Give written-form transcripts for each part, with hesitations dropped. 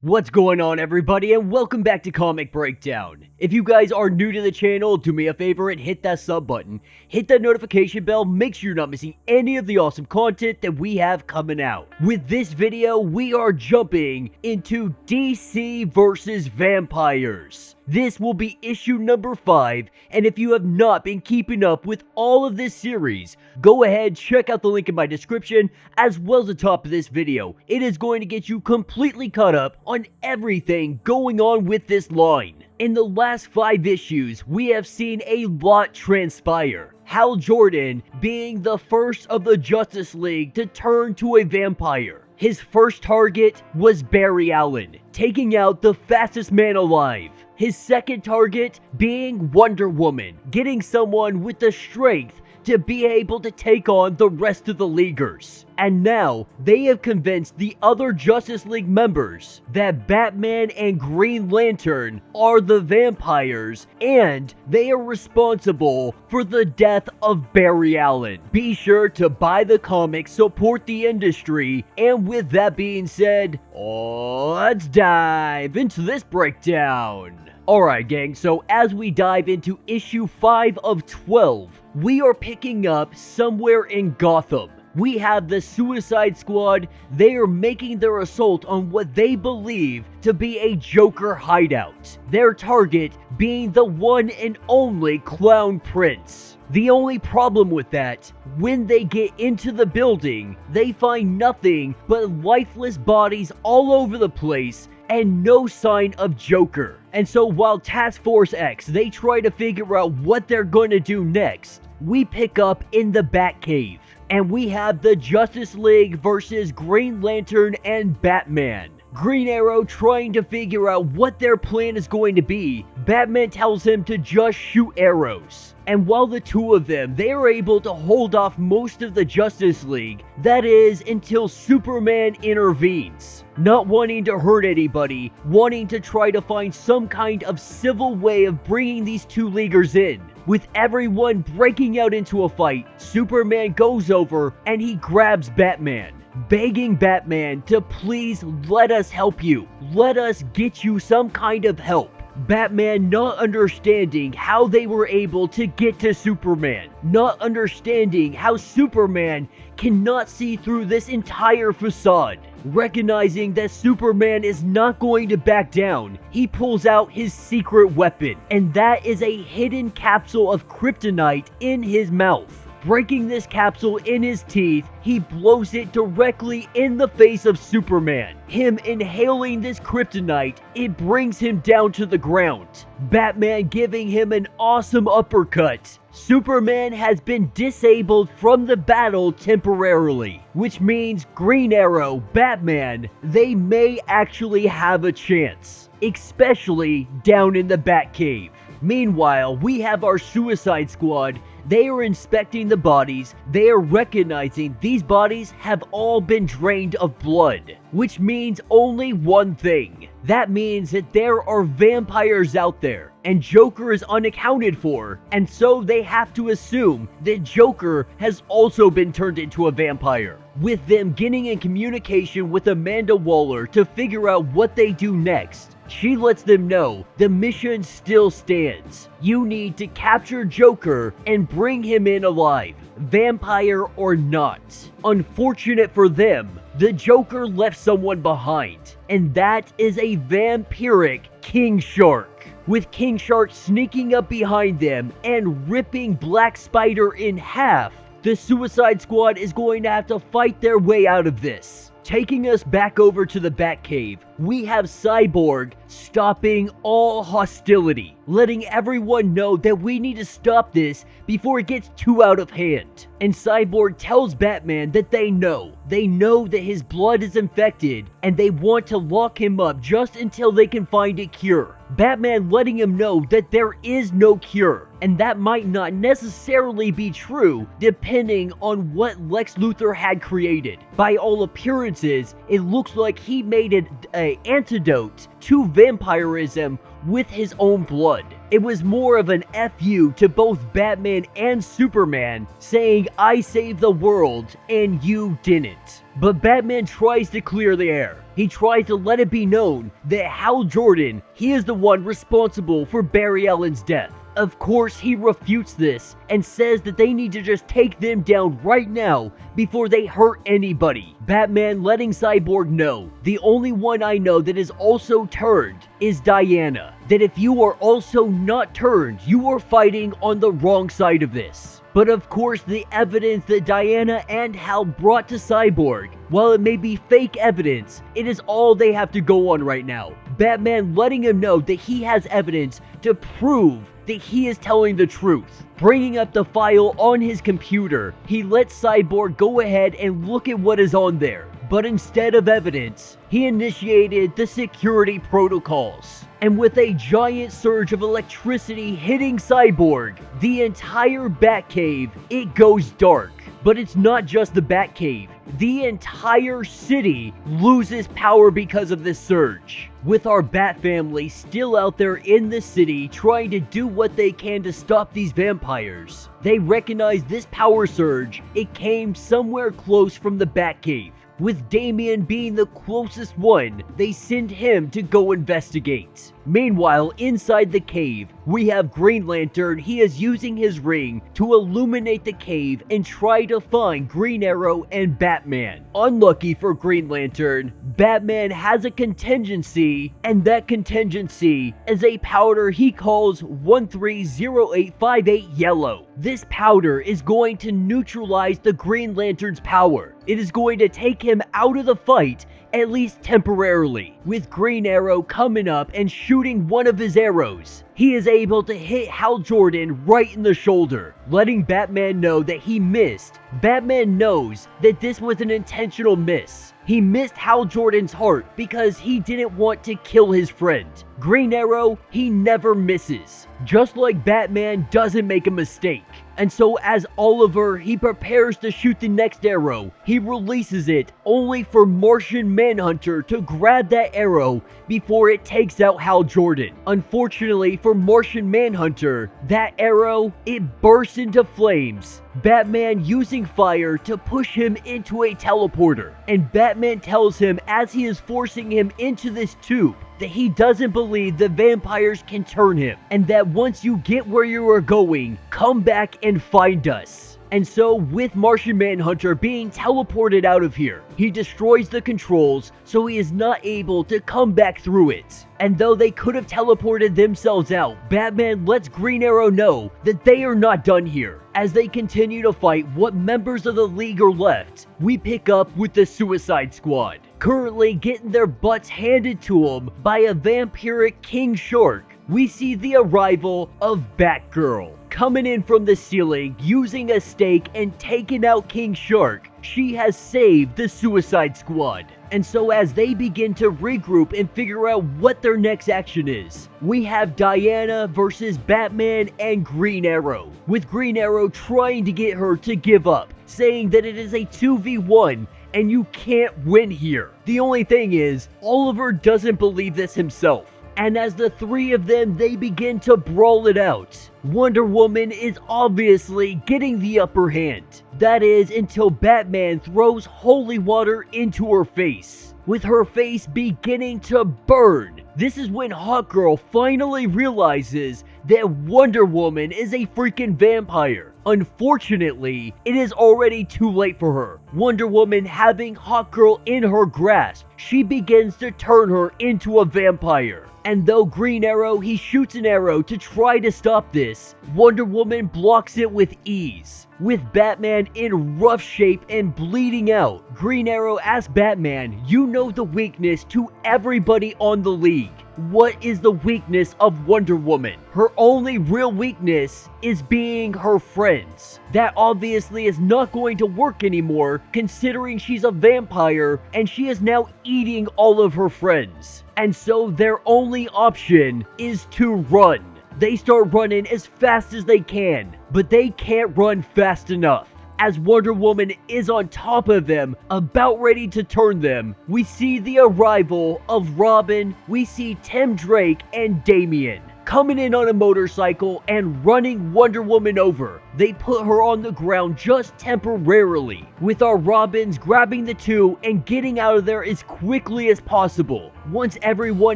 What's going on, everybody, and welcome back to Comic Breakdown. If you guys are new to the channel, do me a favor and hit that sub button, hit that notification bell, make sure you're not missing any of the awesome content that we have coming out. With this video, we are jumping into DC versus Vampires. This will be issue number 5, and if you have not been keeping up with all of this series, go ahead, check out the link in my description, as well as the top of this video. It is going to get you completely caught up on everything going on with this line. In the last 5 issues, we have seen a lot transpire. Hal Jordan being the first of the Justice League to turn to a vampire. His first target was Barry Allen, taking out the fastest man alive. His second target being Wonder Woman, getting someone with the strength to be able to take on the rest of the Leaguers. And now, they have convinced the other Justice League members that Batman and Green Lantern are the vampires, and they are responsible for the death of Barry Allen. Be sure to buy the comic, support the industry, and with that being said, let's dive into this breakdown. Alright gang, so as we dive into issue 5 of 12, we are picking up somewhere in Gotham. We have the Suicide Squad. They are making their assault on what they believe to be a Joker hideout. Their target being the one and only Clown Prince. The only problem with that, when they get into the building, they find nothing but lifeless bodies all over the place and no sign of Joker. And so while Task Force X, they try to figure out what they're going to do next, we pick up in the Batcave. And we have the Justice League versus Green Lantern and Batman. Green Arrow trying to figure out what their plan is going to be. Batman tells him to just shoot arrows. And while the two of them, they are able to hold off most of the Justice League, that is until Superman intervenes. Not wanting to hurt anybody, wanting to try to find some kind of civil way of bringing these two Leaguers in. With everyone breaking out into a fight, Superman goes over and he grabs Batman, begging Batman to please let us help you. Let us get you some kind of help. Batman not understanding how they were able to get to Superman, not understanding how Superman cannot see through this entire facade. Recognizing that Superman is not going to back down, he pulls out his secret weapon, and that is a hidden capsule of kryptonite in his mouth. Breaking this capsule in his teeth, he blows it directly in the face of Superman. Him inhaling this kryptonite, it brings him down to the ground. Batman giving him an awesome uppercut. Superman has been disabled from the battle temporarily, which means Green Arrow, Batman, they may actually have a chance, especially down in the Batcave. Meanwhile, we have our Suicide Squad. They are inspecting the bodies. They are recognizing these bodies have all been drained of blood, which means only one thing. That means that there are vampires out there, and Joker is unaccounted for, and so they have to assume that Joker has also been turned into a vampire. With them getting in communication with Amanda Waller to figure out what they do next, she lets them know the mission still stands. You need to capture Joker and bring him in alive, vampire or not. Unfortunate for them, the Joker left someone behind, and that is a vampiric King Shark. With King Shark sneaking up behind them and ripping Black Spider in half, the Suicide Squad is going to have to fight their way out of this. Taking us back over to the Batcave, we have Cyborg stopping all hostility, letting everyone know that we need to stop this before it gets too out of hand. And Cyborg tells Batman that they know that his blood is infected and they want to lock him up just until they can find a cure. Batman letting him know that there is no cure, and that might not necessarily be true depending on what Lex Luthor had created. By all appearances, it looks like he made an antidote to vampirism with his own blood. It was more of an FU to both Batman and Superman, saying, "I saved the world and you didn't." But Batman tries to clear the air. He tries to let it be known that Hal Jordan, he is the one responsible for Barry Allen's death. Of course, he refutes this and says that they need to just take them down right now before they hurt anybody. Batman letting Cyborg know, the only one I know that is also turned is Diana. That if you are also not turned, you are fighting on the wrong side of this. But of course, the evidence that Diana and Hal brought to Cyborg, while it may be fake evidence, it is all they have to go on right now. Batman letting him know that he has evidence to prove that he is telling the truth. Bringing up the file on his computer, he lets Cyborg go ahead and look at what is on there. But instead of evidence, he initiated the security protocols. And with a giant surge of electricity hitting Cyborg, the entire Batcave, it goes dark. But it's not just the Batcave. The entire city loses power because of this surge. With our Bat family still out there in the city trying to do what they can to stop these vampires, they recognize this power surge, it came somewhere close from the Batcave. With Damian being the closest one, they send him to go investigate. Meanwhile, inside the cave, we have Green Lantern. He is using his ring to illuminate the cave and try to find Green Arrow and Batman. Unlucky for Green Lantern, Batman has a contingency, and that contingency is a powder he calls 130858 Yellow. This powder is going to neutralize the Green Lantern's power. It is going to take him out of the fight, at least temporarily. With Green Arrow coming up and shooting one of his arrows, he is able to hit Hal Jordan right in the shoulder, letting Batman know that he missed. Batman knows that this was an intentional miss. He missed Hal Jordan's heart because he didn't want to kill his friend. Green Arrow, he never misses. Just like Batman doesn't make a mistake. And so as Oliver, he prepares to shoot the next arrow, he releases it only for Martian Manhunter to grab that arrow before it takes out Hal Jordan. Unfortunately for Martian Manhunter, that arrow, it bursts into flames. Batman using fire to push him into a teleporter. And Batman tells him as he is forcing him into this tube that he doesn't believe the vampires can turn him, and that once you get where you are going, come back and find us. And so, with Martian Manhunter being teleported out of here, he destroys the controls so he is not able to come back through it. And though they could have teleported themselves out, Batman lets Green Arrow know that they are not done here. As they continue to fight what members of the League are left, we pick up with the Suicide Squad, currently getting their butts handed to them by a vampiric king shark. We see the arrival of Batgirl, coming in from the ceiling, using a stake and taking out King Shark. She has saved the Suicide Squad. And so as they begin to regroup and figure out what their next action is, we have Diana versus Batman and Green Arrow, with Green Arrow trying to get her to give up, saying that it is a 2v1 and you can't win here. The only thing is, Oliver doesn't believe this himself. And as the three of them, they begin to brawl it out. Wonder Woman is obviously getting the upper hand. That is until Batman throws holy water into her face, with her face beginning to burn. This is when Hawkgirl finally realizes that Wonder Woman is a freaking vampire. Unfortunately, it is already too late for her. Wonder Woman having Hawkgirl in her grasp, she begins to turn her into a vampire. And though Green Arrow, he shoots an arrow to try to stop this, Wonder Woman blocks it with ease. With Batman in rough shape and bleeding out, Green Arrow asks Batman, you know the weakness to everybody on the League. What is the weakness of Wonder Woman? Her only real weakness is being her friends. That obviously is not going to work anymore, considering she's a vampire and she is now eating all of her friends. And so their only option is to run. They start running as fast as they can, but they can't run fast enough. As Wonder Woman is on top of them, about ready to turn them, we see the arrival of Robin, we see Tim Drake and Damian. coming in on a motorcycle and running Wonder Woman over. They put her on the ground just temporarily, with our Robins grabbing the two and getting out of there as quickly as possible. Once everyone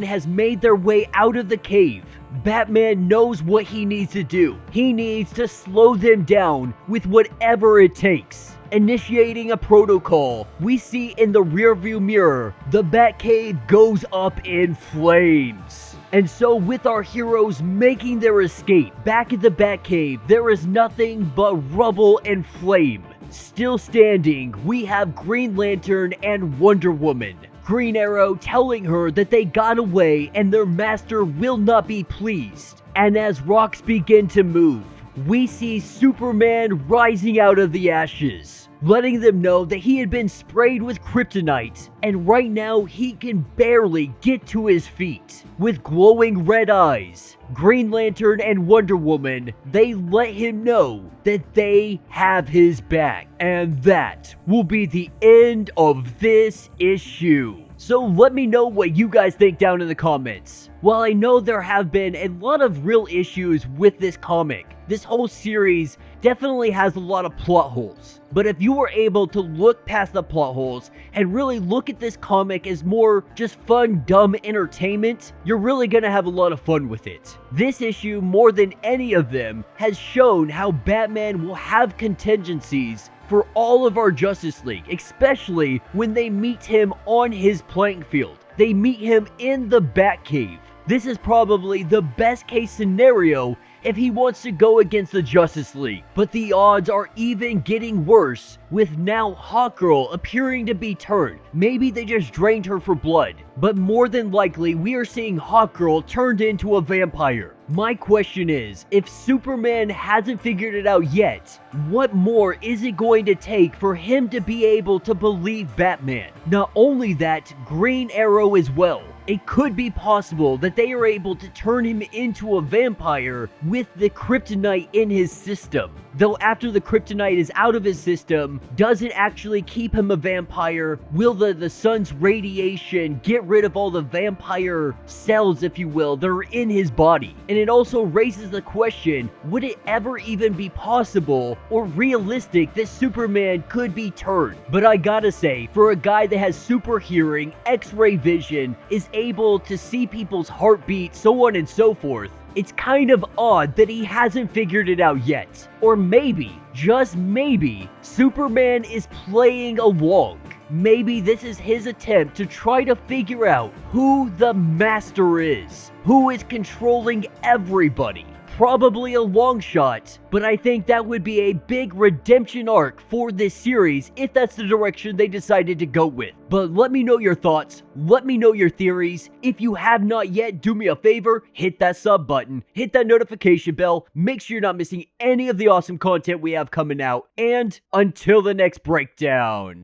has made their way out of the cave, Batman knows what he needs to do. He needs to slow them down with whatever it takes. Initiating a protocol, we see in the rearview mirror, the Batcave goes up in flames. And so with our heroes making their escape, back at the Batcave, there is nothing but rubble and flame. Still standing, we have Green Lantern and Wonder Woman. Green Arrow telling her that they got away and their master will not be pleased. And as rocks begin to move, we see Superman rising out of the ashes, letting them know that he had been sprayed with kryptonite, and right now he can barely get to his feet. With glowing red eyes, Green Lantern and Wonder Woman, they let him know that they have his back. And that will be the end of this issue. So let me know what you guys think down in the comments. While I know there have been a lot of real issues with this comic, this whole series definitely has a lot of plot holes. But if you were able to look past the plot holes and really look at this comic as more just fun, dumb entertainment, you're really gonna have a lot of fun with it. This issue, more than any of them, has shown how Batman will have contingencies for all of our Justice League, especially when they meet him on his playing field. They meet him in the Batcave. This is probably the best case scenario if he wants to go against the Justice League. But the odds are even getting worse, with now Hawkgirl appearing to be turned. Maybe they just drained her for blood, but more than likely we are seeing Hawkgirl turned into a vampire. My question is, if Superman hasn't figured it out yet, what more is it going to take for him to be able to believe Batman? Not only that, Green Arrow as well. It could be possible that they are able to turn him into a vampire with the kryptonite in his system. Though after the kryptonite is out of his system, does it actually keep him a vampire? Will the sun's radiation get rid of all the vampire cells, if you will, that are in his body? And it also raises the question, would it ever even be possible or realistic that Superman could be turned? But I gotta say, for a guy that has super hearing, X-ray vision, is able to see people's heartbeat, so on and so forth, it's kind of odd that he hasn't figured it out yet. Or maybe, just maybe, Superman is playing along. Maybe this is his attempt to try to figure out who the master is, who is controlling everybody. Probably a long shot, but I think that would be a big redemption arc for this series if that's the direction they decided to go with. But let me know your thoughts, let me know your theories. If you have not yet, do me a favor, hit that sub button, hit that notification bell, make sure you're not missing any of the awesome content we have coming out, and until the next breakdown.